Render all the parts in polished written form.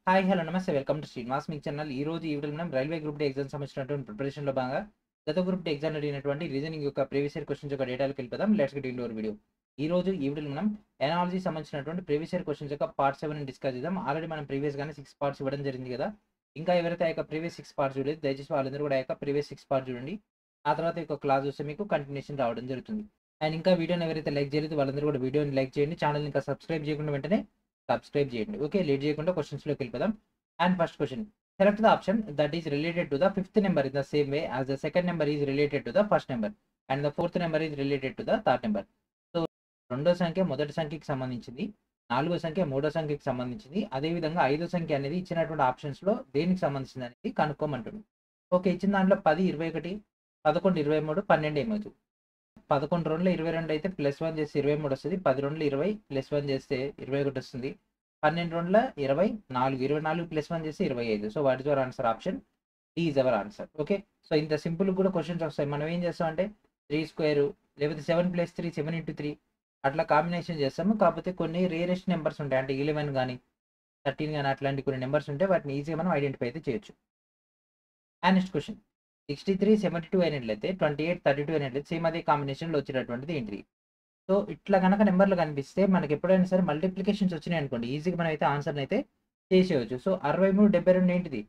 Hi hello నమస్తే welcome to Srinivas me channel. ఈ రోజు ఈ వీడియోలో మనం రైల్వే గ్రూప్ డి ఎగ్జామ్ సంబంధించినటువంటి ప్రిపరేషన్లో భాగంగా గత గ్రూప్ డి ఎగ్జామ్ అడిగినటువంటి రీజనింగ్ యొక్క ప్రీవియస్ ఇయర్ క్వశ్చన్స్ యొక్క డేటాలకు వెళ్ళిపోదాం. Let's get into hour video. ఈ రోజు ఈ వీడియోలో మనం ఎనాలజీ సంబంధించినటువంటి ప్రీవియస్ ఇయర్ క్వశ్చన్స్ యొక్క పార్ట్ 7 డిస్కస్ చేద్దాం. ఆల్రెడీ మనం ప్రీవియస్ గానే 6 పార్ట్స్ ఇవ్వడం జరిగింది కదా. ఇంకా ఎవరైతే ఆ యొక్క ప్రీవియస్ 6 పార్ట్స్ చూడలేదు దయచేసి వాళ్ళందరూ కూడా ఆ యొక్క ప్రీవియస్ 6 పార్ట్స్ చూడండి. ఆ తర్వాత ఈ క్లాస్ చూస్తే మీకు కంటిన్యూషన్ రావడం జరుగుతుంది. అండ్ ఇంకా వీడియోని ఎవరైతే లైక్ చేయలేదు వాళ్ళందరూ కూడా వీడియోని లైక్ చేయండి. ఛానల్ ఇంకా సబ్స్క్రైబ్ చేయకుండా వెంటనే సబ్స్క్రైబ్ చేయండి. ఓకే, లేట్ చేయకుండా క్వశ్చన్స్లోకి వెళ్ళిపోదాం. And first question, select the option that is related to the fifth number in the same way as the second number is related to the first number and the fourth number is related to the third number. So రెండో సంఖ్య మొదటి సంఖ్యకి సంబంధించింది, నాలుగో సంఖ్య మూడో సంఖ్యకి సంబంధించింది, అదేవిధంగా ఐదో సంఖ్య అనేది ఇచ్చినటువంటి ఆప్షన్స్లో దేనికి సంబంధించింది అనేది కనుక్కోమంటుంది. ఓకే, ఇచ్చిన దాంట్లో 10, 21, 11, 23, 12 ఏమవుతుంది? 11 2 22 అయితే +1 చేస్తే 23 వస్తుంది. 10 2 20 +1 చేస్తే 21 వస్తుంది. 12 2 20 24 +1 చేస్తే 25. So what is your answer? Option D is our answer. Okay, so ఇంత సింపుల్ కూడా క్వశ్చన్స్ వస్తాయి. మనం ఏం చేస్తామంటే 3 స్క్వేర్ లేకపోతే 7 + 3 7 × 3 అట్లా కాంబినేషన్ చేస్తాము. కాకపోతే కొన్ని రేరెస్ట్ నెంబర్స్ ఉంటాయి, అంటే 11 కానీ 13 కానీ అట్లాంటి కొన్ని నెంబర్స్ ఉంటాయి. వాటిని ఈజీగా మనం ఐడెంటిఫై అయితే చేయొచ్చు. అండ్ నెక్స్ట్ క్వశ్చన్, 63 72 అయినట్లయితే 28 32 అయినట్లయితే సేమ్ అదే కాంబినేషన్లో వచ్చేటటువంటిది ఏంటిది? సో ఇట్లా కనుక నెంబర్లు కనిపిస్తే మనకి ఎప్పుడైనా సరే మల్టిప్లికేషన్స్ వచ్చినాయి అనుకోండి, ఈజీగా మనం అయితే ఆన్సర్ని అయితే చేసేయచ్చు. సో 63 72 ఏంటిది?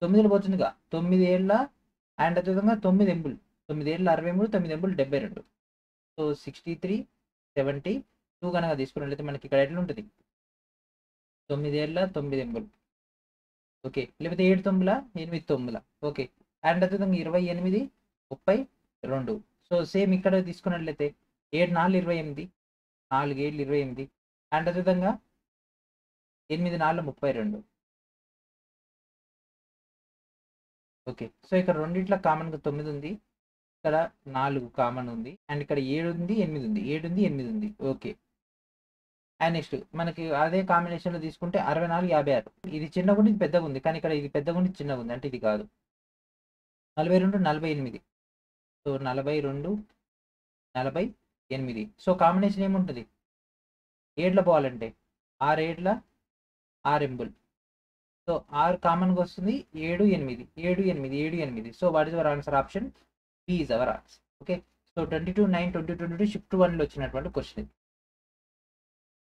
9 పోతుందిగా, 9 ఏళ్ళ అండ్ అదేవిధంగా 9 ఎంబుల్, 9 ఏళ్ళ 63 9 ఎంబుల్ 72. సో 63 72 కనుక తీసుకున్నట్లయితే మనకి ఇక్కడ ఎట్లా ఉంటుంది? 9 ఏళ్ళ 9 ఎంబుల్. ఓకే, లేకపోతే 7 9 8 9. ఓకే, అండ్ అదేవిధంగా 28 32. సో సేమ్ ఇక్కడ తీసుకున్నట్లయితే 7 4 28, 4 7 28 అండ్ అదేవిధంగా 8 4 32. ఓకే, సో ఇక్కడ రెండిట్లో కామన్గా 9 ఉంది, ఇక్కడ 4 కామన్ ఉంది, అండ్ ఇక్కడ 7 ఉంది 8 ఉంది, 7 ఉంది 8 ఉంది. ఓకే, అండ్ నెక్స్ట్ మనకి అదే కాంబినేషన్లో తీసుకుంటే 64 56. ఇది చిన్నగా ఉంది, ఇది పెద్దగా ఉంది, కానీ ఇక్కడ ఇది పెద్దగా ఉంది చిన్నగా ఉంది, అంటే ఇది కాదు. 42 48. సో 42 48. సో కాంబినేషన్ ఏముంటుంది? 7లో పోవాలంటే 6 7 6 ఎంబుల్. సో 6 కామన్గా వస్తుంది, 7 8 7 8 7 8. So what is our answer? Option B is our answer. Okay, so 22 9 2022 shift 1లో వచ్చినటువంటి క్వశ్చన్ ఇది.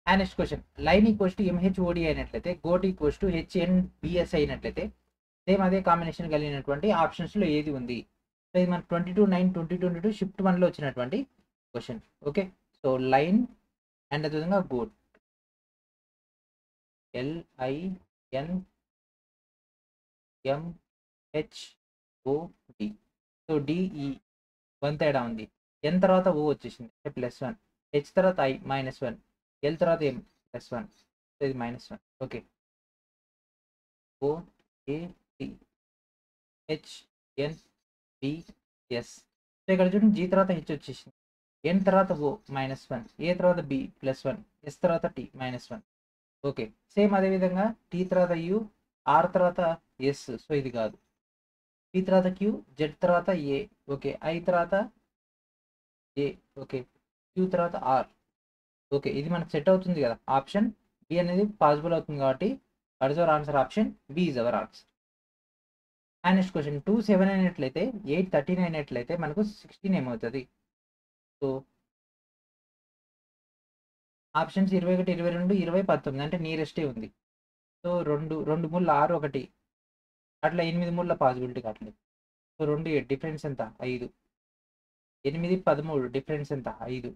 And next question, line MHOD అయినట్లయితే గోట్ HNBS అయినట్లయితే సేమ్ అదే కాంబినేషన్ కలిగినటువంటి ఆప్షన్స్లో ఏది ఉంది? సో ఇది మనకు 22 9 2022 షిఫ్ట్ 1లో వచ్చినటువంటి question. Okay, so line and అదేవిధంగా గోట్ LINMHOD. సో డిఈ 1 తేడా ఉంది, ఎన్ తర్వాత ఓ వచ్చేసింది అంటే +1, హెచ్ తర్వాత I -1, ఎల్ తర్వాత M +1. సో ఇది -1. Okay, OADHNBS. సో ఇక్కడ చూడండి, జీ తర్వాత హెచ్ వచ్చేసింది, ఎన్ తర్వాత ఓ -1, ఏ తర్వాత బి +1, ఎస్ తర్వాత టీ -1. ఓకే, సేమ్ అదేవిధంగా టీ తర్వాత యూ, ఆర్ తర్వాత ఎస్. సో ఇది కాదు. పి తర్వాత క్యూ, జెడ్ తర్వాత ఏ. ఓకే, ఐ తర్వాత ఏ. ఓకే, క్యూ తర్వాత ఆర్. ఓకే, ఇది మనకు సెట్ అవుతుంది కదా. ఆప్షన్ బి అనేది పాసిబుల్ అవుతుంది కాబట్టి what is our answer? Option B is our answer. And next question, 2 7 అయినట్లయితే 8 13 అయినట్లయితే మనకు 16 ఏమవుతుంది? సో ఆప్షన్స్ 21 22 20 19 అంటే నియరెస్టే ఉంది. సో 2 2 3 6 1 అట్లా 8 3 పాసిబిలిటీ కావట్లేదు. సో 2 8 డిఫరెన్స్ ఎంత? 5. 8 13 డిఫరెన్స్ ఎంత? 5.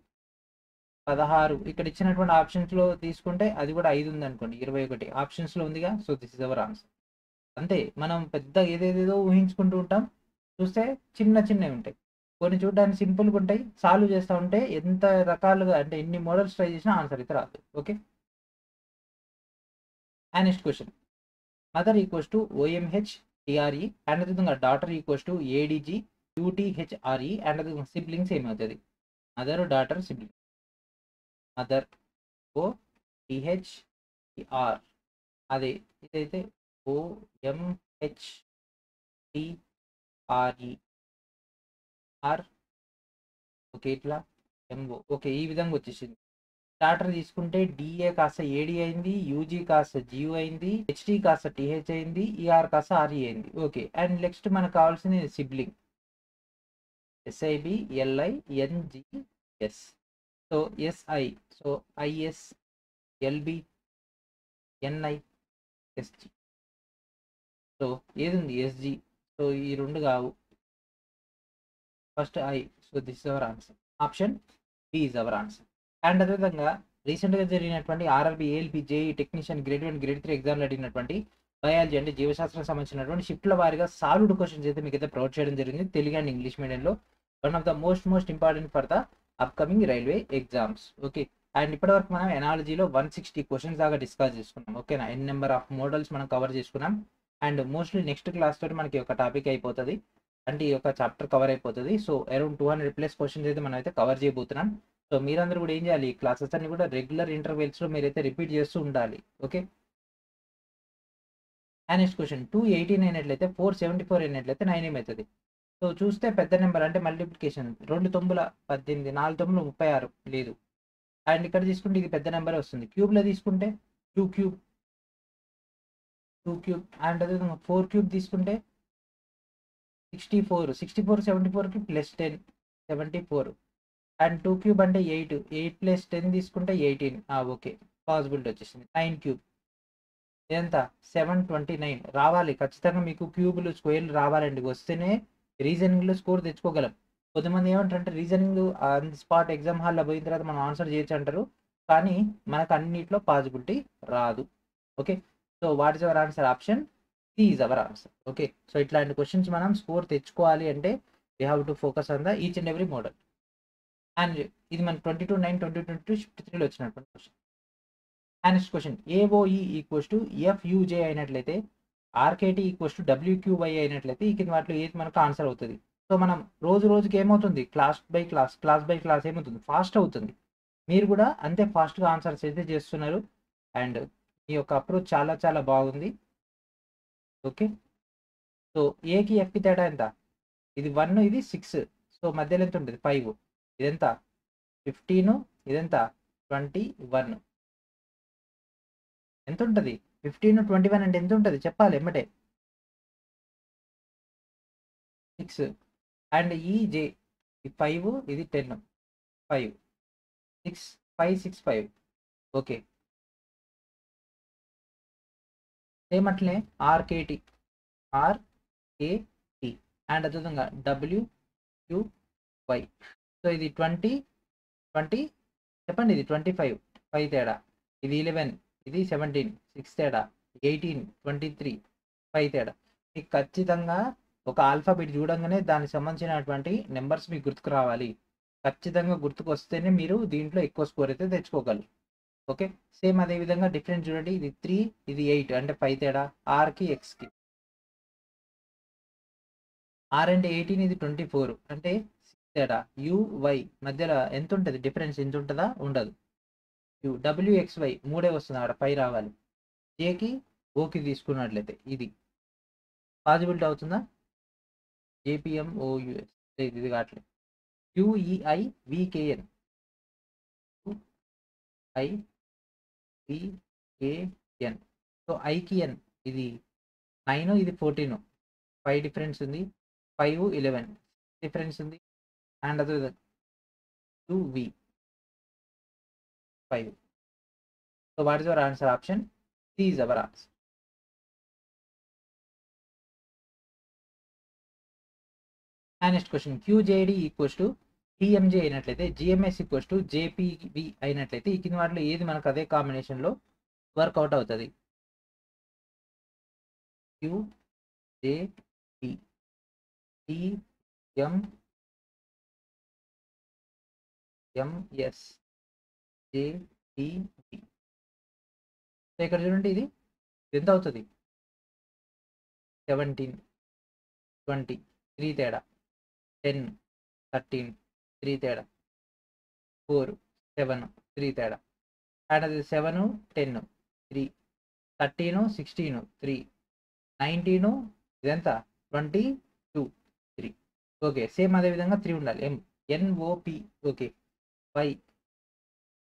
16 ఇక్కడ ఇచ్చినటువంటి ఆప్షన్స్లో తీసుకుంటే అది కూడా 5 ఉంది అనుకోండి, 21 ఆప్షన్స్లో ఉందిగా. So this is our answer. అంతే, మనం పెద్ద ఏదేదేదో ఊహించుకుంటూ ఉంటాం, చూస్తే చిన్న చిన్నవి ఉంటాయి. కొన్ని చూడడానికి సింపుల్గా ఉంటాయి, సాల్వ్ చేస్తూ ఉంటే ఎంత రకాలుగా అంటే ఎన్ని మోడల్స్ ట్రై చేసినా ఆన్సర్ అయితే రాదు. Okay, and next question, mother OMHTRE and అదేవిధంగా డాటర్ ADGUTHRE అండ్ అదేవిధంగా సిబ్లింగ్స్ ఏమవుతుంది? Mother daughter sibling. Mother OTHER, అదే ఇదైతే OMHTRE ఆర్. ఓకే, ఇట్లా MO. ఓకే, ఈ విధంగా వచ్చేసింది. స్టార్టర్ తీసుకుంటే డిఏ కాస్త ఏడి అయింది, యూజీ కాస్త జియు అయింది, హెచ్డి కాస్త టిహెచ్ అయింది, ఈఆర్ కాస్త ఆర్ఈ అయింది. ఓకే, అండ్ నెక్స్ట్ మనకు కావాల్సింది sibling S I B L I N G S. So S I, so I S L B N I S G. So ఏది ఉంది ఎస్జి, సో ఈ రెండు కావు, first I. So this is our answer, option B is our answer. And అదేవిధంగా రీసెంట్గా జరిగినటువంటి R R B A L P J E technician grade 1 grade 3 ఎగ్జామ్లో అడిగినటువంటి బయాలజీ అంటే జీవశాస్త్రం సంబంధించినటువంటి షిఫ్ట్ల వారిగా సాల్వ్డ్ క్వశ్చన్స్ అయితే మీకు అయితే ప్రొవైడ్ చేయడం జరిగింది తెలుగు అండ్ ఇంగ్లీష్ మీడియంలో. One of the most important for the upcoming railway exams. Okay, and ఇప్పటివరకు మనం ఎనాలజీలో 160 క్వశ్చన్స్ దాకా డిస్కస్ చేసుకున్నాం. ఓకేనా, ఎన్ నెంబర్ ఆఫ్ మోడల్స్ మనం కవర్ చేసుకున్నాం. అండ్ మోస్ట్లీ నెక్స్ట్ క్లాస్ తోటి మనకి ఒక టాపిక్ అయిపోతుంది, అంటే ఈ యొక్క చాప్టర్ కవర్ అయిపోతుంది. సో అరౌండ్ 200+ క్వశ్చన్స్ అయితే మనం అయితే కవర్ చేయబోతున్నాం. సో మీరందరూ కూడా ఏం చేయాలి, ఈ క్లాసెస్ అన్ని కూడా రెగ్యులర్ ఇంటర్వెల్స్లో మీరైతే రిపీట్ చేస్తూ ఉండాలి. ఓకే, అండ్ నెక్స్ట్ క్వశ్చన్ 218 అయినట్లయితే 474 అయినట్లయితే 9 ఏమవుతుంది? సో చూస్తే పెద్ద నెంబర్ అంటే మల్టిప్లికేషన్ 2 తొమ్మిదిల 18, 4 తొమ్మిదిల 36 లేదు. అండ్ ఇక్కడ తీసుకుంటే ఇది పెద్ద నెంబరే వస్తుంది. క్యూబ్లో తీసుకుంటే 2 క్యూబ్ అండ్ అదేవిధంగా 4 క్యూబ్ తీసుకుంటే 64 74కి +10 74. అండ్ 2 క్యూబ్ అంటే 8 + 10 తీసుకుంటే 18. ఓకే, పాసిబిలిటీ వచ్చేసింది. 9 క్యూబ్ ఎంత 729 రావాలి ఖచ్చితంగా. మీకు క్యూబులు స్క్వేర్లు రావాలండి, వస్తేనే రీజనింగ్లో స్కోర్ తెచ్చుకోగలం. కొంతమంది ఏమంటారంటే reasoning on the spot exam హాల్లో పోయిన తర్వాత మనం ఆన్సర్ చేయొచ్చు అంటారు, కానీ మనకు అన్నిట్లో పాసిబిలిటీ రాదు. Okay, so what is our answer? Option C is our answer. Okay, so ఇట్లాంటి క్వశ్చన్స్ మనం స్కోర్ తెచ్చుకోవాలి అంటే we have to focus on the each and every model. And ఇది మన 22/9/2022 షిఫ్ట్ 3లో వచ్చినటువంటి question. And next question AOE equals to FUJ అయినట్లయితే RKT equals to డబ్ల్యూక్యూవై అయినట్లయితే ఈ కింద వాటిలో ఏది మనకు ఆన్సర్ అవుతుంది? సో మనం రోజుకి ఏమవుతుంది, క్లాస్ బై క్లాస్ ఏమవుతుంది, ఫాస్ట్ అవుతుంది. మీరు కూడా అంతే ఫాస్ట్గా ఆన్సర్స్ అయితే చేస్తున్నారు. అండ్ మీ యొక్క అప్రోచ్ చాలా బాగుంది. ఓకే, సో ఏకి ఎఫ్కి తేడా ఎంత? ఇది 1, ఇది 6. సో మధ్యలో ఎంత ఉంటుంది? 5. ఇదెంత? 15. ఇదెంత? 21. ఎంత ఉంటుంది? 15, 21 అంటే ఎంత ఉంటుంది చెప్పాలి ఎమ్మటే. 6. అండ్ ఈ జే 5, ఇది 10. 5 6 5 6 5. ఓకే, సేమ్ అట్లనే ఆర్కేటి అండ్ అదేవిధంగా డబ్ల్యూక్యూవై. సో ఇది 20 చెప్పండి, ఇది 25 5 తేడా, ఇది 11, ఇది 17 6 తేడా, 18 23 5 తేడా. మీకు ఖచ్చితంగా ఒక ఆల్ఫాబెట్ చూడంగానే దానికి సంబంధించినటువంటి నెంబర్స్ మీకు గుర్తుకు రావాలి. ఖచ్చితంగా గుర్తుకు వస్తేనే మీరు దీంట్లో ఎక్కువ స్కోర్ అయితే తెచ్చుకోగలరు. ఓకే, సేమ్ అదే విధంగా డిఫరెన్స్ చూడండి, ఇది 3, ఇది 8 అంటే 5 తేడా, ఆర్కి ఎక్స్కి. ఆర్ అంటే 18, ఇది 24 అంటే 6 తేడా. యువై మధ్యలో ఎంత ఉంటుంది డిఫరెన్స్? ఎంత ఉంటుందా? ఉండదు. డబ్ల్యూఎక్స్వై 3 వస్తుంది, అక్కడ 5 రావాలి. జేకి ఓకి తీసుకున్నట్లయితే ఇది పాసిబిలిటీ అవుతుందా? జేపిఎం ఓయుఎస్ ఇది కావట్లేదు. యుఈఐ వికేఎన్ వికేఎన్. సో ఐకి ఎన్ ఇది 9, ఇది 14 5 డిఫరెన్స్ ఉంది. 5 11 డిఫరెన్స్ ఉంది. అండ్ అదే UV 5. So what is our answer? Option C is our answer. And next question QJD equals to TMJ అయినట్లయితే జిఎంఎస్ ఈక్వల్స్ టు జేపీబి అయినట్లయితే ఈ కింద వాటిలో ఏది మనకు అదే కాంబినేషన్లో వర్కౌట్ అవుతుంది? క్యూజేపి టిఎంఎస్ జేపీబి. సో ఇక్కడ చూడండి, ఇది ఎంత అవుతుంది? 17 20 3 తేడా, 10 13 3 తేడా, 4 7 3 తేడా. అండ్ అది 7 10 3, 13 16 3, 19 ఇదెంత 22 3. ఓకే, సేమ్ అదే విధంగా 3 ఉండాలి. ఎన్ఓపి. ఓకే, వై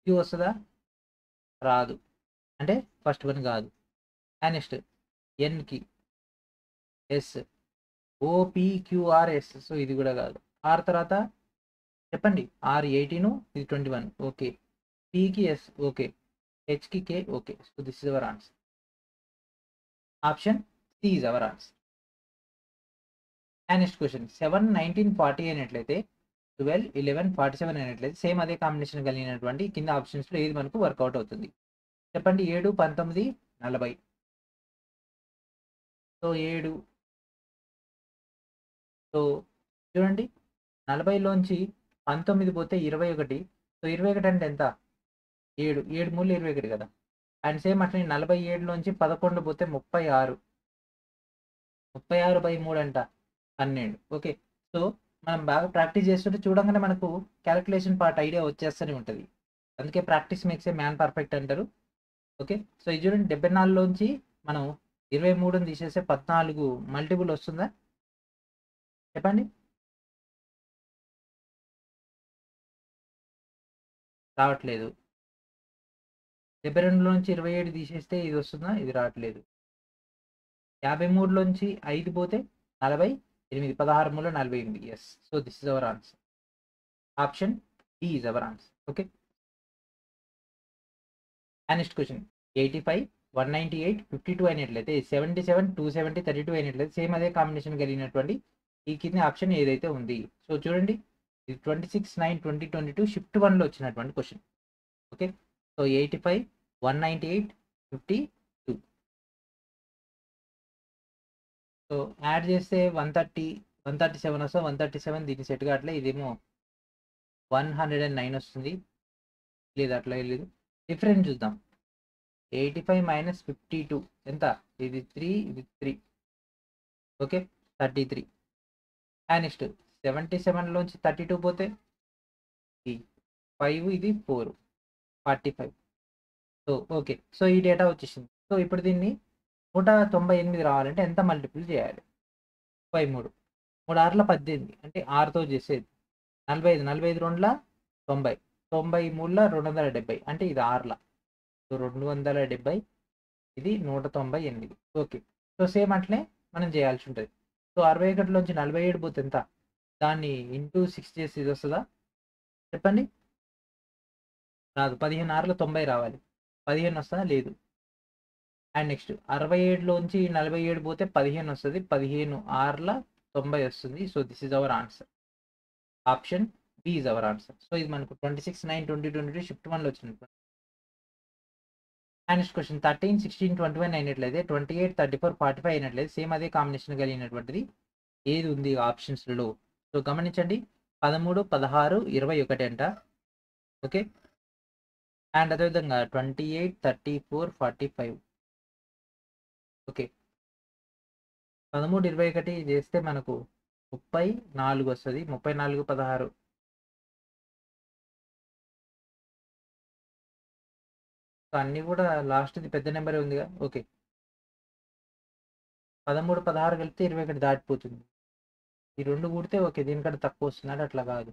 క్యూ వస్తుందా? రాదు, అంటే ఫస్ట్ వన్ కాదు. అండ్ నెక్స్ట్ ఎన్కి ఎస్, ఓపీక్యూఆర్ఎస్, సో ఇది కూడా కాదు. ఆర్ తర్వాత చెప్పండి, ఆర్ 18, ఇది 21, ఓకే. పీకి ఎస్, ఓకే. హెచ్కి K, okay. So this is our answer. Option C is our answer. And next question 7, 19, 40 అయినట్లయితే 12, 11, 47 అయినట్లయితే సేమ్ అదే కాంబినేషన్ కలిగినటువంటి కింద ఆప్షన్స్లో ఏది మనకు వర్కౌట్ అవుతుంది చెప్పండి. 7, 19, 40. సో 7, సో చూడండి 40లోంచి 19 పోతే 21. సో 21 అంటే ఎంత? 7, 7 మూడు 21 కదా. అండ్ సేమ్ అట్లనే 47లోంచి 11 పోతే 36, 36/3 అంట 12. ఓకే. సో మనం బాగా ప్రాక్టీస్ చేస్తుంటే చూడంగానే మనకు క్యాలిక్యులేషన్ పార్ట్ ఐడియా వచ్చేస్తూనే ఉంటుంది. అందుకే practice makes a man perfect అంటారు. ఓకే. సో ఇది చూడండి 74లోంచి మనం 23ని తీసేస్తే 14 మల్టిపుల్ వస్తుందా చెప్పండి? రావట్లేదు. 72లోంచి 27 తీసేస్తే ఇది వస్తుందా? ఇది రావట్లేదు. 53లోంచి 5 పోతే 48, 16 మూల 48. Yes, so this is our answer. Option D is our answer. Okay. And next question 85, 198, 52 అయినట్లయితే 77, 270, 32 అయినట్లయితే సేమ్ అదే కాంబినేషన్ కలిగినటువంటి ఈ కింద ఆప్షన్ ఏదైతే ఉంది. సో చూడండి ఇది 26, 9, 20, 22 షిఫ్ట్ 1లో వచ్చినటువంటి question. Okay. So 85, 198, 52. So add చేస్తే 130, 137 వస్తుంది. 137 దీన్ని సెట్ కావట్లే. ఇదేమో 109 వస్తుంది. లేదు, అట్లా లేదు. డిఫరెన్స్ చూద్దాం. 85 - 52 ఎంత? ఇది 3, ఇది 3. ఓకే, 33. అండ్ నెక్స్ట్ 77లోంచి 32 పోతే 5, ఇది 4, 45. So okay. సో ఈ డేటా వచ్చేసింది. సో ఇప్పుడు దీన్ని 198 రావాలంటే ఎంత మల్టిపుల్ చేయాలి? 3 3 6ల 18, అంటే 6తో చేసేది 45, 45 2ల 90, 90 3ల 270, అంటే ఇది 6ల. సో 270, ఇది 198. ఓకే. సో సేమ్ అట్లే మనం చేయాల్సి ఉంటుంది. సో 61లోంచి 47 పోతే ఎంత? దాన్ని ఇంటూ 6 చేసి ఇది వస్తుందా చెప్పండి? రాదు. 15 6ల 90 రావాలి. 15 వస్తుందా? లేదు. అండ్ నెక్స్ట్ 67లోంచి 47 పోతే 15 వస్తుంది. 15 6ల 90 వస్తుంది. So this is our answer. Option B is our answer. So ఇది మనకు 26, 9, 20, 22 షిఫ్ట్ 1లో వచ్చినప్పుడు. అండ్ నెక్స్ట్ క్వశ్చన్ 13, 16, 21 అయినట్లయితే 28, 34, 45 అయినట్లయితే సేమ్ అదే కాంబినేషన్ కలిగినటువంటిది ఏది ఉంది ఆప్షన్స్లో? సో గమనించండి 13, 16, 21 అంట. ఓకే. అండ్ అదేవిధంగా 28, 34, 45. ఓకే. 13, 21 చేస్తే మనకు 34 వస్తుంది. 34, 16. అన్నీ కూడా లాస్ట్ది పెద్ద నెంబరే ఉందిగా. ఓకే. 13, 16 కలిపితే 21 దాటిపోతుంది. ఈ 2 కూడితే ఓకే, దీనికంటే తక్కువ వస్తున్నాడు, అట్లా కాదు.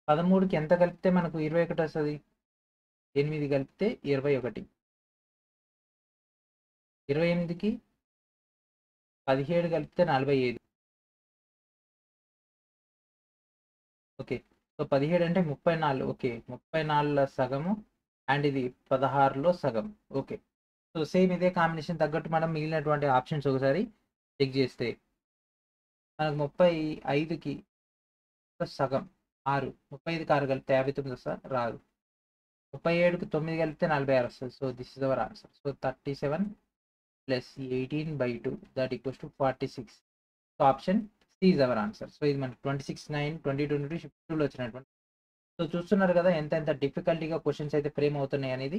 13కి ఎంత కలిపితే మనకు 21 వస్తుంది? 8 కలిపితే 21. 28కి 17 కలిపితే 45. ఓకే. సో 17 అంటే 34. ఓకే, 34లో సగము. అండ్ ఇది 16లో సగం. ఓకే. సో సేమ్ ఇదే కాంబినేషన్ తగ్గట్టు మనం మిగిలినటువంటి ఆప్షన్స్ ఒకసారి చెక్ చేస్తే మనకు 35కి సగం 6, 35కి 6 కలిపితే 59 వస్తా? రాదు. 37కి 9 కలిపితే 46 వస్తుంది. So this is our answer. So 37 + 18/2 that equals to 46. So option C is our answer. So ఇది మనకి 26, 9, 20, 22 షిఫ్ట్ 2లో వచ్చినటువంటి. సో చూస్తున్నారు కదా ఎంత ఎంత డిఫికల్టీగా క్వశ్చన్స్ అయితే ఫ్రేమ్ అవుతున్నాయి అనేది.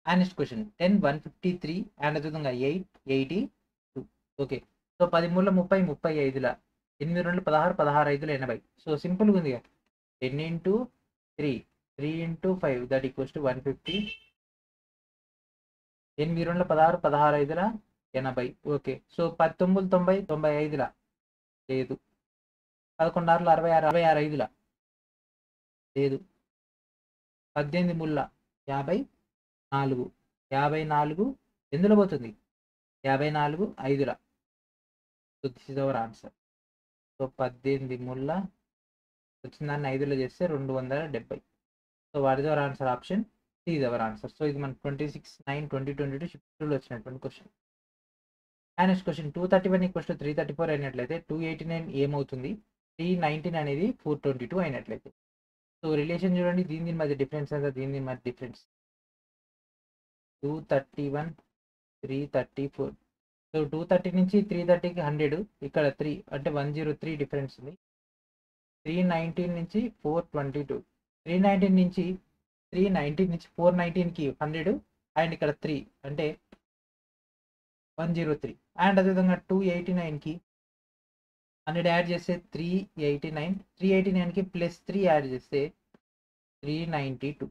అండ్ నెక్స్ట్ క్వశ్చన్ 10, 153 అండ్ అదేవిధంగా 8, 82. ఓకే. సో 13 30, 35ల 8 2 16, 16 5 80. సో సింపుల్గా ఉంది. 10 × 3, 3 × 5 that equals to 150. 8 2 16, 16 5 80. Okay. So 19 90, 95ల లేదు. 11 6 66, 66 5ల లేదు. 18 ముళ్ళ 54. 54 ఎందులో పోతుంది? 54 5ల. So this is our answer. So 18 ముళ్ళ వచ్చిన దాన్ని 5లో చేస్తే 270. So what is our answer? Option C is our answer. So ఇది మన 26/9/2022 షిఫ్ట్ 2లో వచ్చినటువంటి క్వశ్చన్. అండ్ నెక్స్ట్ క్వశ్చన్ 231 = 334 అయినట్లయితే 289 ఏమవుతుంది? 319 అనేది 422 అయినట్లయితే. సో రిలేషన్ చూడండి, దీని మధ్య డిఫరెన్స్ ఎంత, దీని మధ్య డిఫరెన్స్ 231 334. సో 230 నుంచి 330కి 100, ఇక్కడ 3 అంటే 103 డిఫరెన్స్ ఉంది. 319 నుంచి 422, 319 నుంచి 419కి 100 అండ్ ఇక్కడ 3 అంటే 103. అండ్ అదేవిధంగా 289కి 100 యాడ్ చేస్తే 389, 389కి ప్లస్ 3 యాడ్ చేస్తే 392.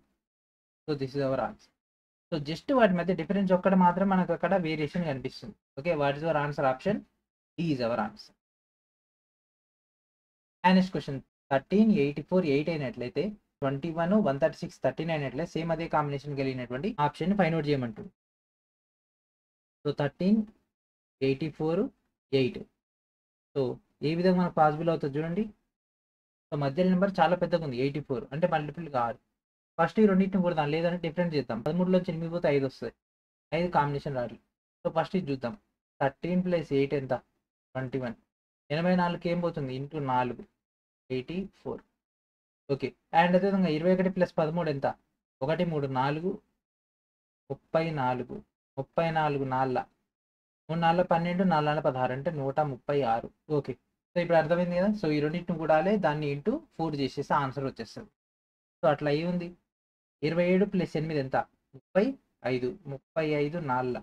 So this is our answer. So just వాటి మధ్య డిఫరెన్స్ ఒక్కటి మాత్రం మనకు అక్కడ వేరియేషన్ కనిపిస్తుంది. Okay, what is our answer? Option D is our answer. And next question 13 84 8 అయినట్లయితే 21 136 13 అయినట్లయితే సేమ్ అదే కాంబినేషన్ కలిగినటువంటి ఆప్షన్ ఫైండ్ అవుట్ చేయమంటుంది. సో 13 84 8. సో ఏ విధంగా మనకు పాసిబుల్ అవుతుంది చూడండి. సో మధ్య నెంబర్ చాలా పెద్దగా ఉంది, 84 అంటే మల్టిపుల్ కాదు. ఫస్ట్ ఈ రెండింటిని కూడా దాని లేదంటే డిఫరెంట్ చేద్దాం. 13లోంచి 8 పోతే 5 వస్తుంది, 5 కాంబినేషన్ రాదు. సో ఫస్ట్ ఇది చూద్దాం. 13 + 8 ఎంత? 21. 84కి ఏం పోతుంది? ఇంటూ 4 84. ఓకే, అండ్ అదేవిధంగా 21 + 13 ఎంత? 1 3 4 34. 34 4 3 4 12 4 4 16 అంటే 136. ఓకే, సో ఇప్పుడు అర్థమైంది కదా. సో ఈ రెండింటిని కూడాలే దాన్ని ఇంటూ 4 చేసేస్తే ఆన్సర్ వచ్చేస్తుంది. సో అట్లా అయ్యి ఉంది. 27 + 8 ఎంత? 35. 35 4 3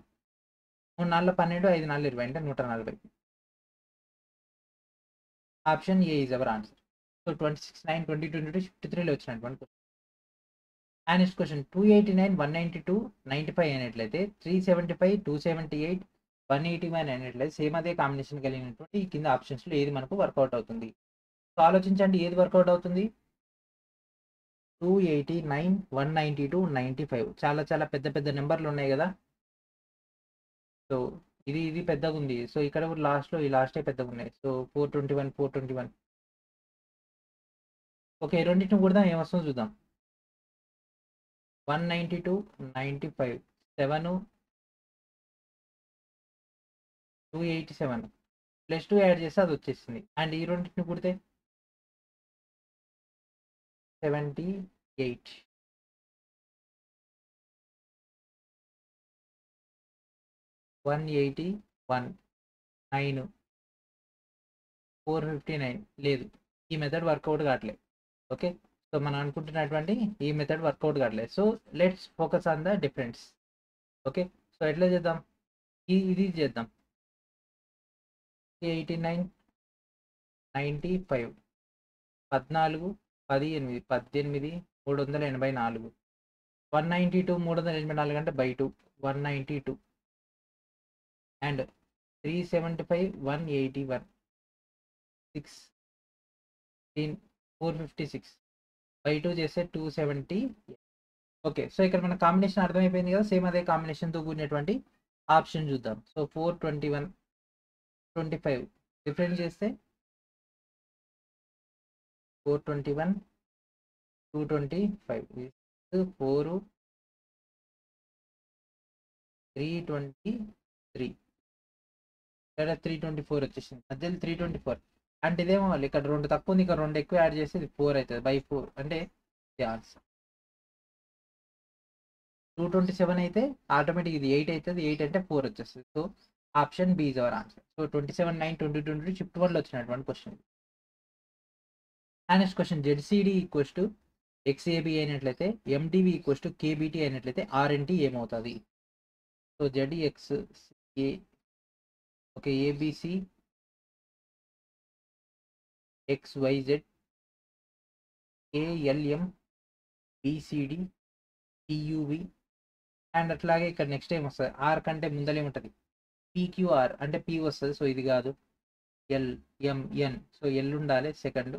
4 12 5 4 20 అంటే 140. Option A is our answer. So 26/9/2022 shift 3లో వచ్చినటువంటి క్వశ్చన్. అండ్ నెక్స్ట్ క్వశ్చన్ 289 192 95 అయినట్లయితే 375 278 181 అయినట్లయితే సేమ్ అదే కాంబినేషన్ కలిగినటువంటి ఈ కింద ఆప్షన్స్లో ఏది మనకు వర్కౌట్ అవుతుంది? సో ఆలోచించండి, ఏది వర్కౌట్ అవుతుంది? 289 192 95 చాలా చాలా పెద్ద పెద్ద నెంబర్లు ఉన్నాయి కదా. సో ఇది పెద్దగా ఉంది. సో ఇక్కడ కూడా లాస్ట్లో ఈ లాస్టే పెద్దగా ఉన్నాయి. సో 421 421. ఓకే, రెండింటిని కూడా ఏమొస్తుందో చూద్దాం. 192 95 7 287 +2 యాడ్ చేస్తే అది వచ్చేసింది. అండ్ ఈ రెండింటిని కుడితే 78 181 9 459. లేదు, ఈ మెథడ్ వర్కౌట్ కావట్లేదు. ఓకే, సో మనం అనుకుంటున్నటువంటి ఈ మెథడ్ వర్కౌట్ కావట్లేదు. So let's focus on the difference. Okay, so ఎట్లా చేద్దాం? ఇది చేద్దాం. 89 95 14 18 18 384. 192 384 అంటే /2 192. అండ్ 375 181 6 456 /2 చేస్తే 270. ఓకే, సో ఇక్కడ మన కాంబినేషన్ అర్థమైపోయింది కదా. సేమ్ అదే కాంబినేషన్తో కూడినటువంటి ఆప్షన్ చూద్దాం. సో 421 25 డిఫరెన్స్ చేస్తే 421 225 4 323. ఇక్కడ 324 వచ్చేసింది, మధ్యలో 324 అంటే ఇదేమో ఇక్కడ 2 తక్కువ ఉంది, ఇక్కడ 2 ఎక్కువ యాడ్ చేస్తే ఇది 4 అవుతుంది /4 అంటే ఇది ఆన్సర్. 227 అయితే ఆటోమేటిక్ ఇది 8 అవుతుంది, 8 అంటే 4 వచ్చేస్తుంది. So option B is our answer. So 27/9/2022 shift 1లో వచ్చినటువంటి question. And next question ZCD = XAB అయినట్లయితే MDB = KBT అయినట్లయితే RNT ఏమవుతుంది? So ZXA okay ABC XYZ ALM BCD TUV. And అట్లాగే ఇక్కడ నెక్స్ట్ ఏం వస్తుంది? ఆర్ కంటే ముందలే ఉంటుంది PQR అంటే P వస్తుంది. సో ఇది కాదు, LMN. సో ఎల్ ఉండాలి సెకండ్.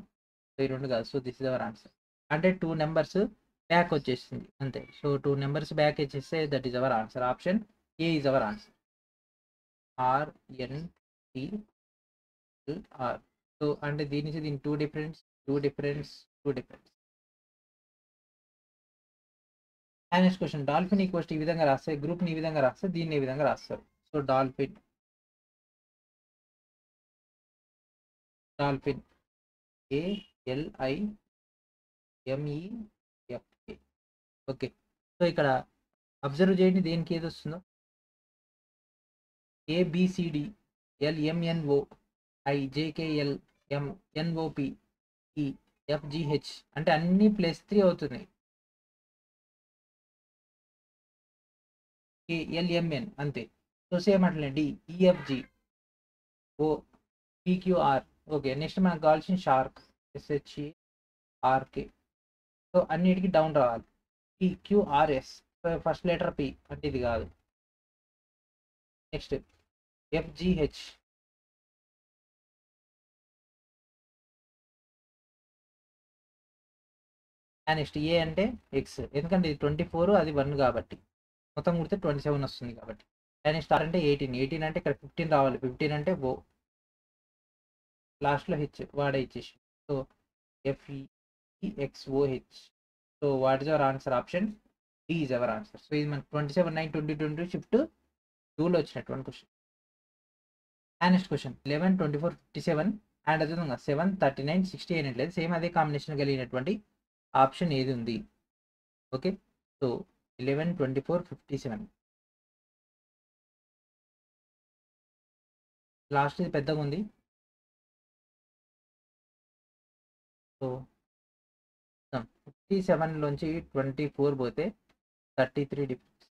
సో ఈ రెండు కాదు. So this is our answer. అంటే 2 నెంబర్స్ బ్యాక్ వచ్చేసింది అంతే. సో 2 నెంబర్స్ బ్యాక్ వచ్చేస్తే that is our answer. Option A is our answer. RNTLR. So అంటే దీని నుంచి దీని 2 difference, 2 difference, 2 difference. Next question, dolphin equals ఈ విధంగా రాస్తే, గ్రూప్ని ఈ విధంగా రాస్తే, దీన్ని ఈ విధంగా రాస్తారు. So dolphin ALIMEFA. Okay. So ఇక్కడ అబ్జర్వ్ చేయండి దేనికి ఏది వస్తుందో. ABCD LMNO IJKL MNOP EFGH అంటే అన్ని +3 అవుతున్నాయి. LMN అంతే. సో సేమ్ అట్లనే DEFG PQR. ఓకే. నెక్స్ట్ మనకు కావాల్సిన షార్క్ SHARK. సో అన్నిటికీ డౌన్ రావాలి. PQRS. ఫస్ట్ లెటర్ P అంటే ఇది కాదు. Next FGH. నెక్స్ట్ A అంటే X, ఎందుకంటే ఇది 24 అది 1 కాబట్టి మొత్తం కుడితే 27 వస్తుంది కాబట్టి. నెక్స్ట్ R అంటే 18 అంటే ఇక్కడ 15 రావాలి. 15 అంటే O, లాస్ట్లో H వాడే ఇచ్చేసి. So FEXOH. So what is our answer? Option D is our answer. So ఇది మనకి 27/9/2020 షిఫ్ట్ 2లో వచ్చినటువంటి క్వశ్చన్. నెక్స్ట్ క్వశ్చన్ 11, 24, 57 అండ్ అదేవిధంగా 7, 39, 60 అయినట్లయితే సేమ్ అదే కాంబినేషన్ కలిగినటువంటి ఆప్షన్ ఏది ఉంది? ఓకే. సో 11, 24, 57. లాస్ట్ ఇది పెద్దగా ఉంది. సో 57లోంచి 24 పోతే 33 డిఫరెన్స్.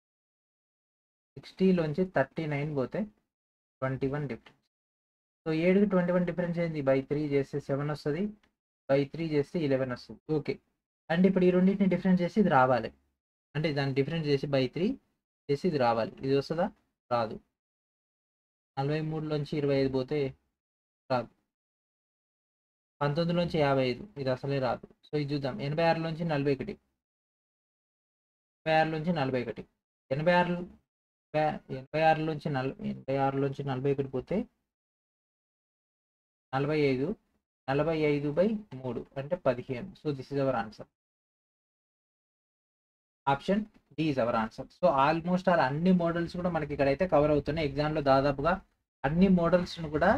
60లోంచి 39 పోతే 21 డిఫరెన్స్. సో 7కి 21 డిఫరెన్స్ ఏంది? బై 3 చేస్తే 7 వస్తుంది, బై 3 చేస్తే 11 వస్తుంది. ఓకే. అంటే ఇప్పుడు ఈ రెండింటిని డిఫరెన్స్ చేసి ఇది రావాలి. అంటే దాన్ని డిఫరెన్స్ చేసి బై 3 చేసి ఇది రావాలి. ఇది వస్తుందా? రాదు. 43లోంచి 25 పోతే రాదు. 19లోంచి 55 ఇది అసలే రాదు. సో ఇది చూద్దాం. 86లోంచి 41, 86లోంచి 41, 86లోంచి 41 పోతే 45, 45/3 అంటే 15. So this is our answer. Option D is our answer. So almost అన్ని మోడల్స్ కూడా మనకి ఇక్కడైతే కవర్ అవుతున్నాయి. ఎగ్జామ్లో దాదాపుగా అన్ని మోడల్స్ను కూడా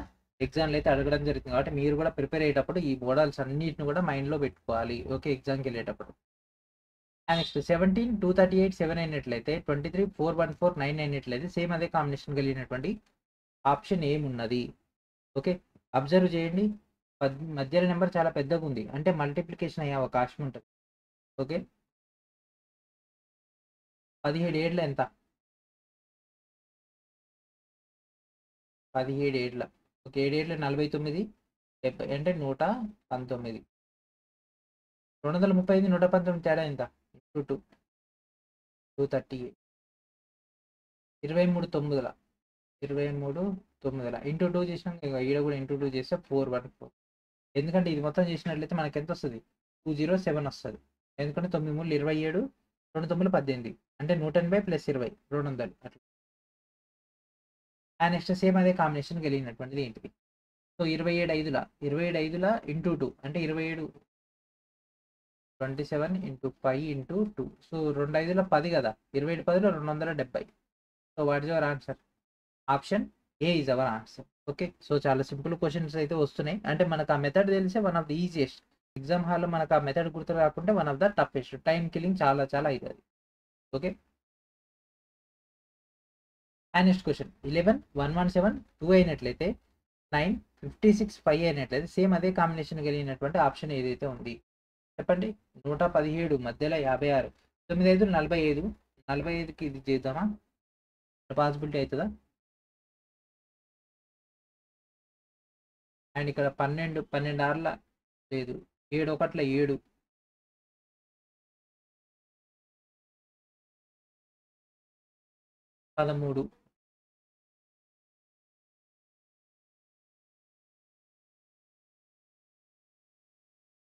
ఎగ్జామ్లో అయితే అడగడం జరుగుతుంది కాబట్టి మీరు కూడా ప్రిపేర్ అయ్యేటప్పుడు ఈ మోడల్స్ అన్నిటిని కూడా మైండ్లో పెట్టుకోవాలి. ఓకే. ఎగ్జామ్కి వెళ్ళేటప్పుడు. నెక్స్ట్ 17, 238, 7 అయినట్లయితే 23, 414, 9 అయినట్లయితే సేమ్ అదే కాంబినేషన్ కలిగినటువంటి ఆప్షన్ ఏమున్నది? ఓకే. అబ్జర్వ్ చేయండి. మధ్యలో నెంబర్ చాలా పెద్దగా ఉంది అంటే మల్టిప్లికేషన్ అయ్యే అవకాశం ఉంటుంది. ఓకే. 17 ఏళ్ళ ఎంత? 17 ఏళ్ళ. ఓకే. 7 ఏళ్ళ 49, 70 అంటే 119. 235, 119 తేడా ఎంత? 2 238. 23 9 ఇంటూ 2 చేసినాక ఈడ కూడా ఇంటూ 2 చేస్తే 414. ఎందుకంటే ఇది మొత్తం చేసినట్లయితే మనకి ఎంత వస్తుంది? 207 వస్తుంది. ఎందుకంటే 9 3 27, 2 9 18 అంటే 180 + 20 200 అట్లా. నెక్స్ట్ సేమ్ అదే కాంబినేషన్ కలిగినటువంటిది ఏంటిది? సో 27/5 ఇంటూ 2 అంటే 27, 27 × 5 × 2. సో 2 5 10 కదా. 27 10 270. So what is our answer? Option A is our answer. Okay. So చాలా సింపుల్ క్వశ్చన్స్ అయితే వస్తున్నాయి. అంటే మనకు ఆ మెథడ్ తెలిసే one of the easiest. Exam హాల్లో మనకు ఆ మెథడ్ గుర్తు రాకుంటే one of the toughest. Time killing చాలా చాలా అవుతుంది. ఓకే. నెక్స్ట్ క్వశ్చన్ 11, 117, 2 అయినట్లయితే 9, 56, 5 అయినట్లయితే సేమ్ అదే కాంబినేషన్ కలిగినటువంటి ఆప్షన్ ఏదైతే ఉంది చెప్పండి. 117 మధ్యలో 56, 9 5 45, 45కి ఇది చేద్దామా? పాసిబిలిటీ అవుతుందా? అండ్ ఇక్కడ 12 6 లేదు, 7 1 7, 13,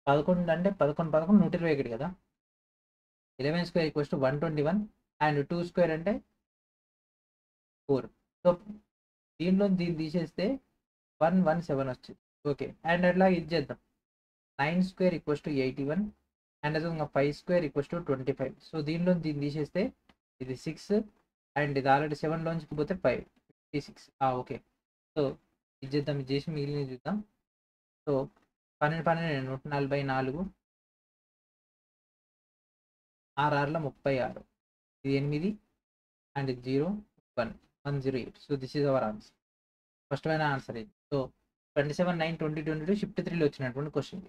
11 అంటే 11 11 121 కదా. 11 square equals to 121 and 2 square అంటే 4. సో దీనిలో దీన్ని తీసేస్తే 117 వచ్చింది. ఓకే, అండ్ అట్లా ఇది చేద్దాం. 9 స్క్వేర్ ఈక్వల్స్ టు 81 అండ్ అదే 5 స్క్వేర్ ఈక్వల్స్ టు 25. సో దీనిలో దీన్ని తీసేస్తే ఇది 6 అండ్ ఇది ఆల్రెడీ 7లోంచి పోతే 5 56. ఓకే, సో ఇది చేద్దాం. ఇది చేసి మిగిలిన చూద్దాం. సో 12 12 144 6 36 ఇది 8 అండ్ ఇది 0 1 108. So this is our answer. స్పష్టమైన ఆన్సర్ ఇది. సో 27 9 2022 షిఫ్ట్ 3లో వచ్చినటువంటి క్వశ్చన్.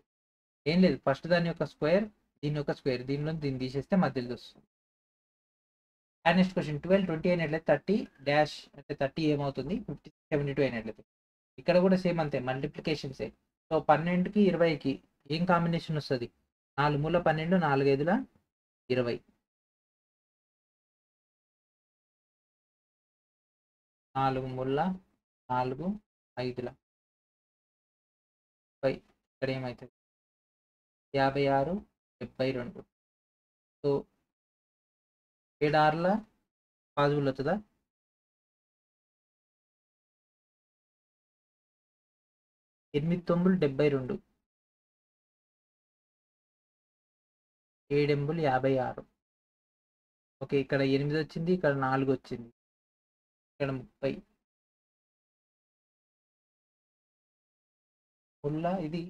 ఏం లేదు, ఫస్ట్ దాని యొక్క స్క్వేర్, దీని యొక్క స్క్వేర్, దీనిలో దీన్ని తీసేస్తే మధ్యలో వస్తుంది. అండ్ నెక్స్ట్ క్వశ్చన్ 12 20 అయినట్లయితే 30 డాష్ అంటే 30 ఏమవుతుంది 50 72 అయినట్లయితే ఇక్కడ కూడా సేమ్ అంతే, మల్టిప్లికేషన్సే. సో 12కి 20కి ఏం కాంబినేషన్ వస్తుంది? 4 మూల 12 4 5ల 20. 4 మూల 4 5ల 20. ఇక్కడ ఏమవుతుంది 56 72. సో 7 6ల పాజిబుల్ అవుతుందా? 8 9 72 7 8 56. ఓకే, ఇక్కడ 8 వచ్చింది, ఇక్కడ 4 వచ్చింది, ఇక్కడ 30 ముళ్ళ ఇది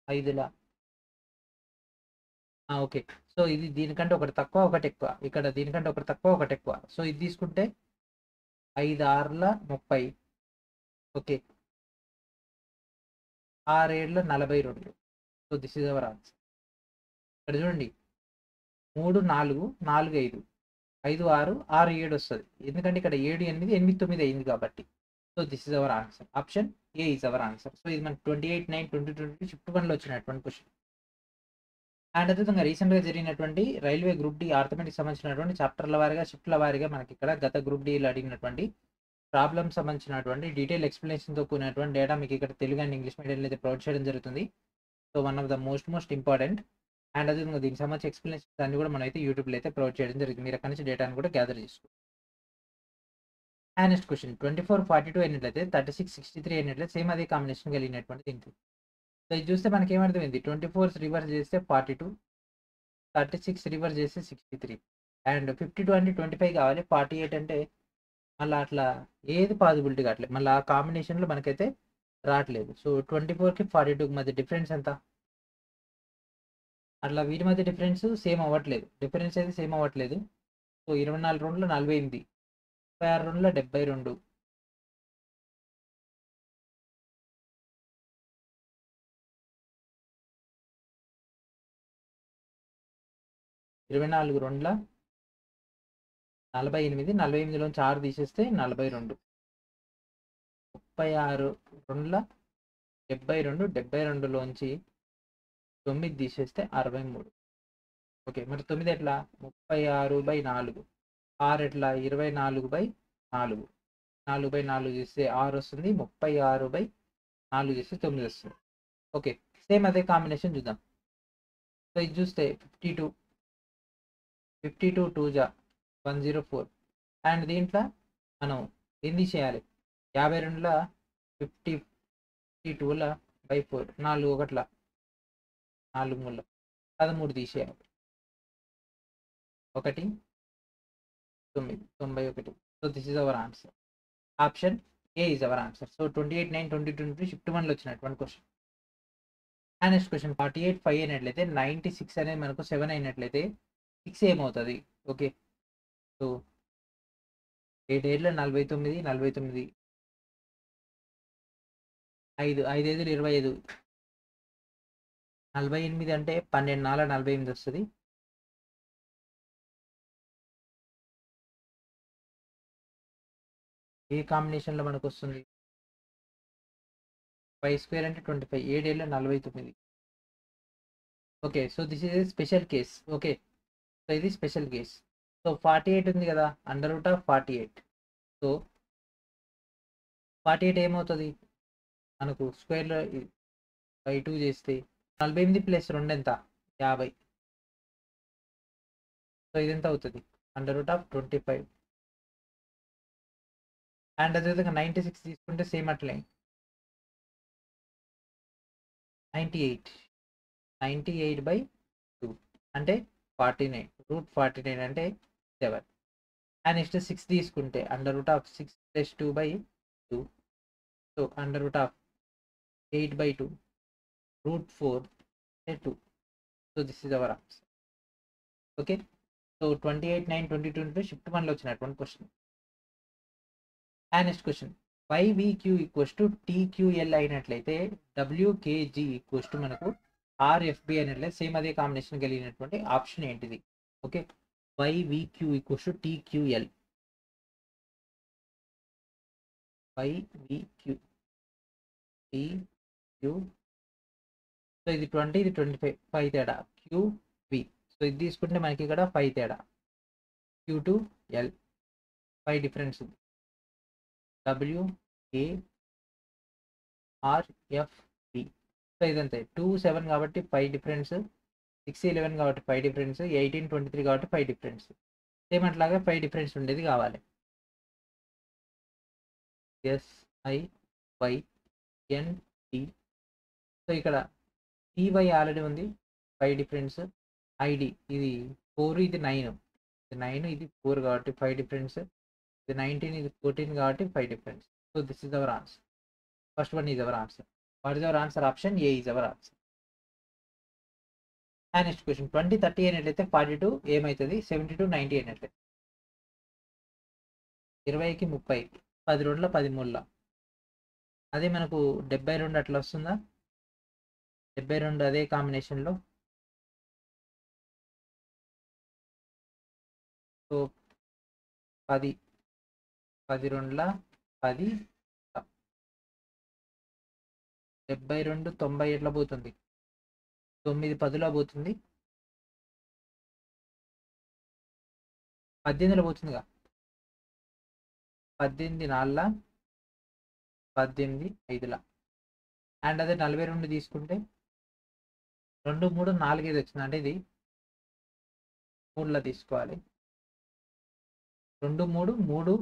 5ల. ఓకే, సో ఇది దీనికంటే ఒకటి తక్కువ ఒకటి ఎక్కువ, ఇక్కడ దీనికంటే ఒకటి తక్కువ ఒకటి ఎక్కువ. సో ఇది తీసుకుంటే 5 6ల 30. Okay, 6 7ల 42. So this is our answer. ఇక్కడ చూడండి 3 4 4 5 5 6 6 7 వస్తుంది, ఎందుకంటే ఇక్కడ 7 8 8 9 అయింది కాబట్టి. So this is our answer. Option A is our answer. So ఇది మనకి 28 9 2022 షిఫ్ట్ 1లో వచ్చినటువంటి క్వశ్చన్. అండ్ అదేవిధంగా రీసెంట్గా జరిగినటువంటి రైల్వే గ్రూప్ డి ఆర్థమెటిక్ సంబంధించినటువంటి చాప్టర్ల వారీగా షిఫ్ట్ల వారీగా మనకి ఇక్కడ గత గ్రూప్ డిలో అడిగినటువంటి ప్రాబ్లమ్ సంబంధించినటువంటి డీటెయిల్ ఎక్స్ప్లెనేషన్తో కూడినటువంటి డేటా మీకు ఇక్కడ తెలుగు అండ్ ఇంగ్లీష్ మీడియంలో అయితే ప్రొవైడ్ చేయడం జరుగుతుంది. So one of the most important. And అదేవిధంగా దీనికి సంబంధించి ఎక్స్ప్లెనేషన్స్ అన్ని కూడా మనం అయితే యూట్యూబ్లో అయితే ప్రొవైడ్ చేయడం జరుగుతుంది. మీరు అక్కడి నుంచి డేటాను కూడా గ్యాదర్ చేసుకోండి. అండ్ నెక్స్ట్ క్వశ్చన్ 24 42 అయినట్లయితే 36 63 అయినట్లయితే సేమ్ అదే కాంబినేషన్ కలిగినటువంటి దీనికి. సో ఇది చూస్తే మనకి ఏమర్థమైంది, 24 రివర్స్ చేస్తే 42, 36 రివర్స్ చేస్తే 63 అండ్ 52 అంటే 25 కావాలి, 48 అంటే మళ్ళీ అట్లా ఏది పాసిబిలిటీ కావట్లేదు, మళ్ళీ ఆ కాంబినేషన్లో మనకైతే రావట్లేదు. సో 24కి 42కి మధ్య డిఫరెన్స్ ఎంత? అట్లా వీటి మధ్య డిఫరెన్స్ సేమ్ అవ్వట్లేదు, డిఫరెన్స్ అయితే సేమ్ అవ్వట్లేదు. సో 24 2ల 48, 36 2ల 72, 24 2ల 48, 48లోంచి 6 తీసేస్తే 42, 36 2ల 72, 72లోంచి 9 తీసేస్తే 63. ఓకే, మరి 9 ఎట్లా 36/4, 6 ఎట్లా 24/4, 4/4 చేస్తే 6 వస్తుంది, 36/4 చేస్తే 9 వస్తుంది. ఓకే, సేమ్ అదే కాంబినేషన్ చూద్దాం. సో ఇది చూస్తే 52 2 జా 104 అండ్ దీంట్లో మనం ఎన్ని చేయాలి 52ల 52/4 4 1ల 4 3ల 13 తీసేయాలి, 1 9 91. So this is our answer. Option A is our answer. So 28 9 2022 shift 1లో వచ్చినటువంటి క్వశ్చన్. అండ్ నెక్స్ట్ క్వశ్చన్ 48 5 అయినట్లయితే 96 అనేది మనకు 7 అయినట్లయితే 6 ఏమవుతుంది? ఓకే, సో 7 7ల 49 49, 5 5 5లు 25, 48 అంటే 12 4 48 వస్తుంది. ఏ కాంబినేషన్లో మనకు వస్తుంది? 5 స్క్వేర్ అంటే 25, 7 7ల 49. Okay, so this is a special case. Okay, so ఇది స్పెషల్ కేస్. సో 48 ఉంది కదా, √48. సో 48 ఏమవుతుంది మనకు స్క్వేర్లో బై 2 చేస్తే 48 ప్లస్ 2 ఎంత 50. సో ఇది ఎంత అవుతుంది √25. అండ్ అదేవిధంగా 96 తీసుకుంటే సేమ్ అట్లే 98/2 అంటే 49. √49 అంటే 7. అండ్ నెక్స్ట్ 6 తీసుకుంటే √6 + 2/2. So √8/2 √4 2. So this is our answer. Okay. So 28, 9, 20, 25 shift 1లో వచ్చినటువంటి question. And next question YVQ = TQL అయినట్లయితే WKG మనకు RFB అయినట్లయితే సేమ్ అదే కాంబినేషన్ కలిగినటువంటి ఆప్షన్ ఏంటిది? Okay. YVQ = TQL. YVQ TQ. So ఇది 20, ఇది 25, 5 తేడా QV. సో ఇది తీసుకుంటే మనకి ఇక్కడ 5 తేడా Q2L 5 డిఫరెన్స్ ఉంది. WARFB. సో ఇదంతే 2, 7 కాబట్టి 5 డిఫరెన్స్, 6, 11 కాబట్టి 5 డిఫరెన్స్, 18, 23 కాబట్టి 5 డిఫరెన్స్. సేమ్ అట్లాగా 5 డిఫరెన్స్ ఉండేది కావాలి. SIYNT. సో ఇక్కడ TY ఆల్రెడీ ఉంది 5 డిఫరెన్స్. ID ఇది 4, ఇది 9. ఇది 9, ఇది 4 కాబట్టి 5 డిఫరెన్స్. ఇది 19, ఇది 14 కాబట్టి 5 difference. So this is our answer. First one is our answer. What is our answer? Option A is our answer. And next question 20, 30 అయినట్లయితే 42 ఏమవుతుంది? 72, 90 అయినట్లయితే 20కి 30, 10 2 13. అదే మనకు 72 అట్లా వస్తుందా? 72 అదే కాంబినేషన్లో. సో 10, 10 2 10. 72, 90 ఎట్లా పోతుంది? 9 10లో పోతుంది. 18లో పోతుందిగా. 18 4, 18 5. అండ్ అదే 42 తీసుకుంటే 2, 3, 4 5 వచ్చింది. అంటే ఇది 3లో తీసుకోవాలి. 2, 3, 3, 4,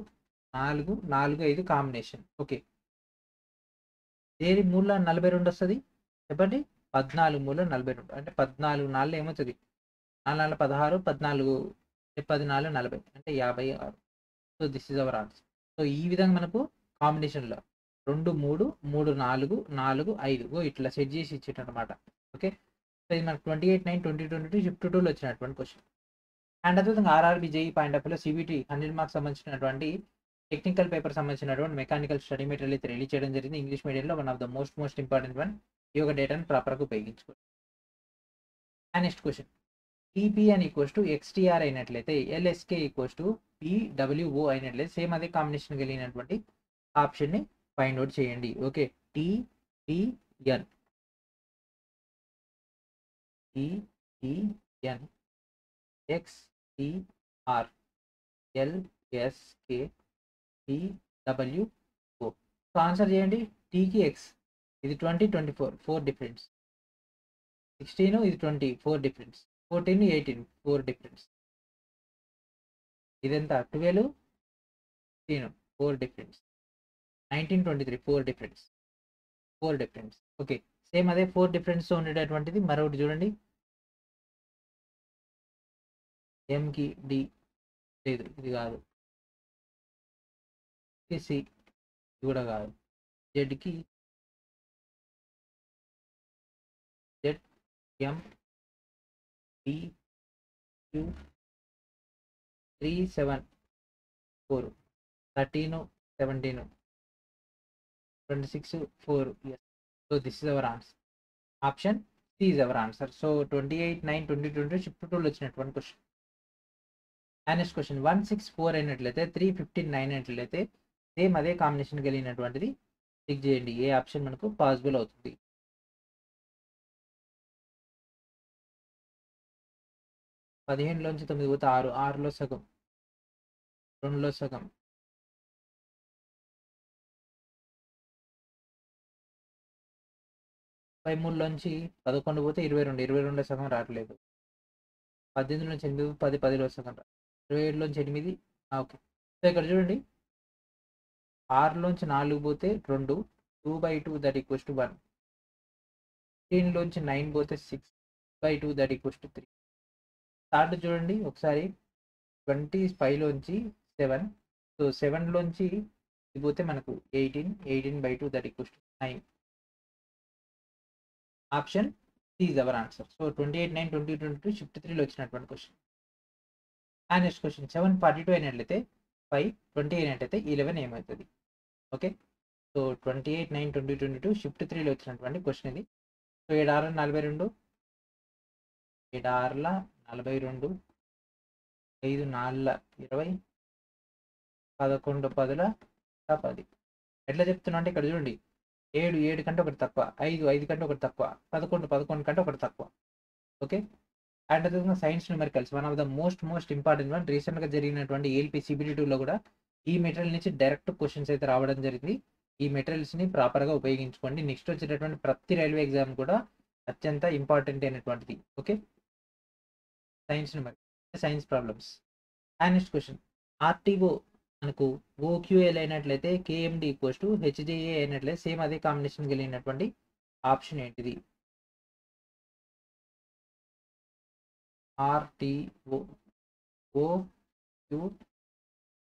4, 5 కాంబినేషన్. ఓకే. దేని 3లో 42 వస్తుంది చెప్పండి? 14 3లో 42 అంటే 14 4 ఏమవుతుంది? 4 4 16, 14 40 అంటే 56. So this is our answer. So ఈ విధంగా మనకు కాంబినేషన్లో 2, 3, 3, 4, 4, 5 ఇట్లా సెట్ చేసి ఇచ్చేటన్నమాట. ఓకే. సో ఇది మనకు 28, 9, 20, 22 షిఫ్ట్ 2లో వచ్చినటువంటి క్వశ్చన్. అండ్ అదేవిధంగా RRB JEE పాయింట్ ఆఫ్ వ్యూలో CBT 100 మార్క్స్ సంబంధించినటువంటి టెక్నికల్ పేపర్ సంబంధించినటువంటి మెకానికల్ స్టడీ మెటీరియల్ అయితే రిలీజ్ చేయడం జరిగింది. ఇంగ్లీష్ మీడియంలో one of the most important one. ఈ యొక్క డేటాను ప్రాపర్గా ఉపయోగించుకోండి. And next question TPN = XTR అయినట్లయితే LSK = PWO అయినట్లయితే సేమ్ అదే కాంబినేషన్ కలిగినటువంటి ఆప్షన్ని ఫైండ్ అవుట్ చేయండి. Okay. TPN XTR LSK PWO. So answer చేయండి. టీకి ఎక్స్ ఇది 20, 24 4 డిఫరెన్స్. 16 ఇది 20 4 డిఫరెన్స్. 14, 18 4 డిఫరెన్స్. ఇదెంత 12, 16 4 difference. 19, 23 4 difference. 4 difference. Okay. Same అదే 4 డిఫరెన్స్తో ఉండేటటువంటిది మరొకటి చూడండి. ఎంకి డి లేదు, ఇది కాదు. సి ఇది కూడా కాదు. జెడ్కి Z M D queue 3 7 4 13 17 26 4. yes. So this is our answer. Option C is our answer. So 28, 9, 20, 20 shift 2లో వచ్చినటువంటి క్వశ్చన్. అండ్ నెక్స్ట్ క్వశ్చన్ 164 అయినట్లయితే 359 అయినట్లయితే సేమ్ అదే కాంబినేషన్ కలిగినటువంటిది చెక్ చేయండి. ఏ ఆప్షన్ మనకు పాసిబుల్ అవుతుంది? 15లోంచి 9 పోతే 6, 6లో సగం, 2లో సగం, 33లోంచి 11 పోతే 22, 22లో సగం రావట్లేదు. 18 నుంచి 8, 10, 10లో సగం 27లోంచి 8. ఓకే. సో ఇక్కడ చూడండి 6లోంచి 4 పోతే 2, 2/2 దట్ ఈక్వల్స్ టు 1. 15లోంచి 9 పోతే 6/2 దట్ ఈక్వల్స్ టు 3. థర్డ్ చూడండి ఒకసారి 25లోంచి 7. సో 7లోంచి ఇది పోతే మనకు 18, 18/2 that equals to 9. Option C is our answer. So 28, 9, 20, 22 shift 3లో వచ్చినటువంటి క్వశ్చన్. అండ్ నెక్స్ట్ క్వశ్చన్ 742 అయినట్లయితే 5, 20 అయినట్లయితే 11 ఏమవుతుంది? ఓకే. సో 28, 9, 20, 22 షిఫ్ట్ 3లో వచ్చినటువంటి క్వశ్చన్ ఇది. సో 7 6 42, 7 6 42, 5 4 20, 11 10 10. ఎట్లా చెప్తున్నా అంటే ఇక్కడ చూడండి 7 7 కంటే ఒకటి తక్కువ, 5 5 కంటే ఒకటి తక్కువ, 11 11 కంటే ఒకటి తక్కువ. ఓకే. అండ్ అదేవిధంగా science numericals one of the most important one. రీసెంట్గా జరిగినటువంటి ఏఎల్పి CBT 2లో కూడా ఈ మెటీరియల్ నుంచి డైరెక్ట్ క్వశ్చన్స్ అయితే రావడం జరిగింది. ఈ మెటీరియల్స్ని ప్రాపర్గా ఉపయోగించుకోండి. నెక్స్ట్ వచ్చేటటువంటి ప్రతి రైల్వే ఎగ్జామ్ కూడా అత్యంత ఇంపార్టెంట్ అయినటువంటిది. Okay. Science numerical, science problems. And next question RTO మనకు OQL అయినట్లయితే KMD ఈక్వల్స్ టు HJA అయినట్లయితే సేమ్ అదే కాంబినేషన్ కలిగినటువంటి ఆప్షన్ ఏంటిది? RTO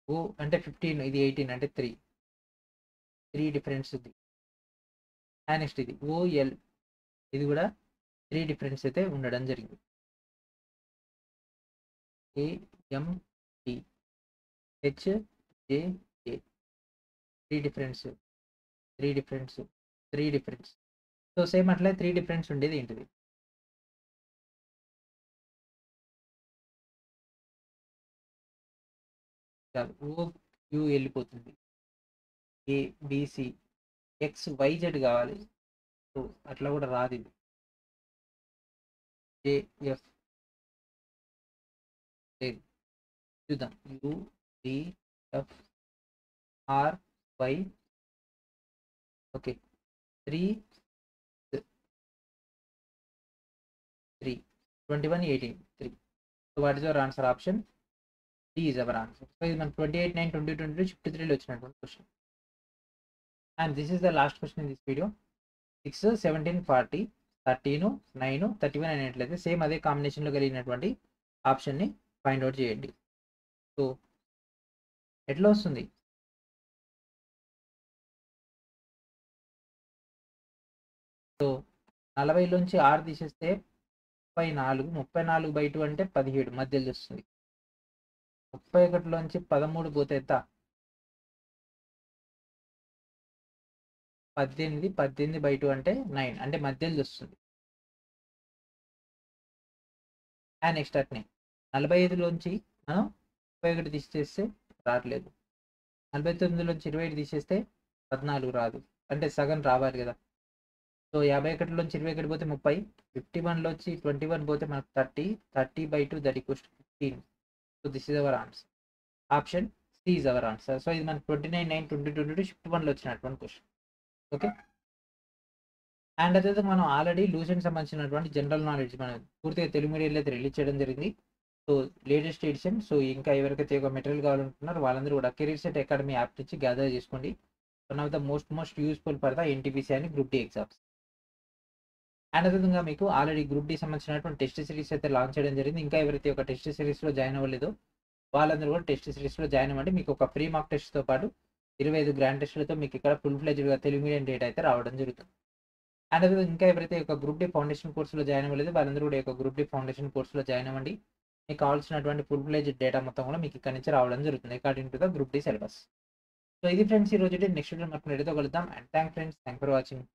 O అంటే 15, ఇది 18 అంటే 3 డిఫరెన్స్ ఉంది. అండ్ నెక్స్ట్ ఇది OL, ఇది కూడా 3 డిఫరెన్స్ అయితే ఉండడం జరిగింది. AMD HJA 3 difference. So same అట్లా 3 డిఫరెన్స్ ఉండేది ఏంటిది? OQ వెళ్ళిపోతుంది, ABC XYZ కావాలి. సో అట్లా కూడా రాదు. ఇది JF లేదు. చూద్దాం UDFRY. Okay. 3 21 18 3. So what is your answer? Option D is our answer. So ఇది మన 28, 9, 20, 22 షిఫ్ట్ 3లో వచ్చినటువంటి question. And this is the last question in this video. 6, 17, 40, 13, 9, 31 అయినట్లయితే సేమ్ అదే కాంబినేషన్లో కలిగినటువంటి ఆప్షన్ని ఫైండ్ అవుట్ చేయండి. సో ఎట్లా వస్తుంది? సో 40లోంచి 6 తీసేస్తే 34, 34/2 అంటే 17 మధ్యలో వస్తుంది. 31లోంచి 13 పోతే ఎంత? 18, 18/2 అంటే 9 అంటే మధ్యలో వస్తుంది. అండ్ నెక్స్ట్ అట్నే 45లోంచి మనం 31 తీసేస్తే రావట్లేదు. 49లోంచి 21 తీసేస్తే 14 రాదు, అంటే సగం రావాలి కదా. సో 51లోంచి 21 పోతే 30, 51లోంచి 21 పోతే మనకు 30, 30/2 that equals to 15. So this is our answer. Option C is our answer. So ఇది మనకు 29, 9, 20, 22 షిఫ్ట్ 1లో వచ్చినటువంటి క్వశ్చన్. ఓకే. అండ్ అదే మనం ఆల్రెడీ లూసెంట్ సంబంధించినటువంటి జనరల్ నాలెడ్జ్ మనం పూర్తిగా తెలుగు మీడియంలో అయితే రిలీజ్ చేయడం జరిగింది. So latest edition. సో ఇంకా ఎవరికైతే ఒక మెటీరియల్ కావాలనుకుంటున్నారో వాళ్ళందరూ కూడా కెరీర్ సెట్ అకాడమీ యాప్ నుంచి గ్యాదర్ చేసుకోండి. One of the most useful for the NTPC అని గ్రూప్ D ఎగ్జామ్స్. అండ్ అదేవిధంగా మీకు ఆల్రెడీ గ్రూప్ D సంబంధించినటువంటి టెస్ట్ సిరీస్ అయితే లాంచ్ చేయడం జరిగింది. ఇంకా ఎవరైతే ఒక టెస్ట్ సిరీస్లో జాయిన్ అవ్వలేదో వాళ్ళందరూ కూడా టెస్ట్ సిరీస్లో జాయిన్ అవ్వండి. మీకు ఒక ఫ్రీ మార్క్ టెస్ట్తో పాటు 25 గ్రాండ్ టెస్టులతో మీకు ఇక్కడ ఫుల్ ఫ్లెడ్జ్గా తెలుగు మీడియం డేటా అయితే రావడం జరుగుతుంది. అండ్ అదేవిధంగా ఇంకా ఎవరైతే ఒక గ్రూప్ D ఫౌండేషన్ కోర్సులో జాయిన్ అవ్వలేదు వాళ్ళందరూ కూడా ఒక గ్రూప్ D ఫౌండేషన్ కోర్సులో జాయిన్ అవ్వండి. మీకు కావాల్సినటువంటి ఫుల్ ఫ్లెడ్జ్ డేటా మొత్తం కూడా మీకు ఇక్కడ నుంచి రావడం జరుగుతుంది according to the group D syllabus. So ఇది ఫ్రెండ్స్ ఈ రోజు నెక్స్ట్ వీడియో మనకు రెడీతో కలుద్దాం. And thank for watching.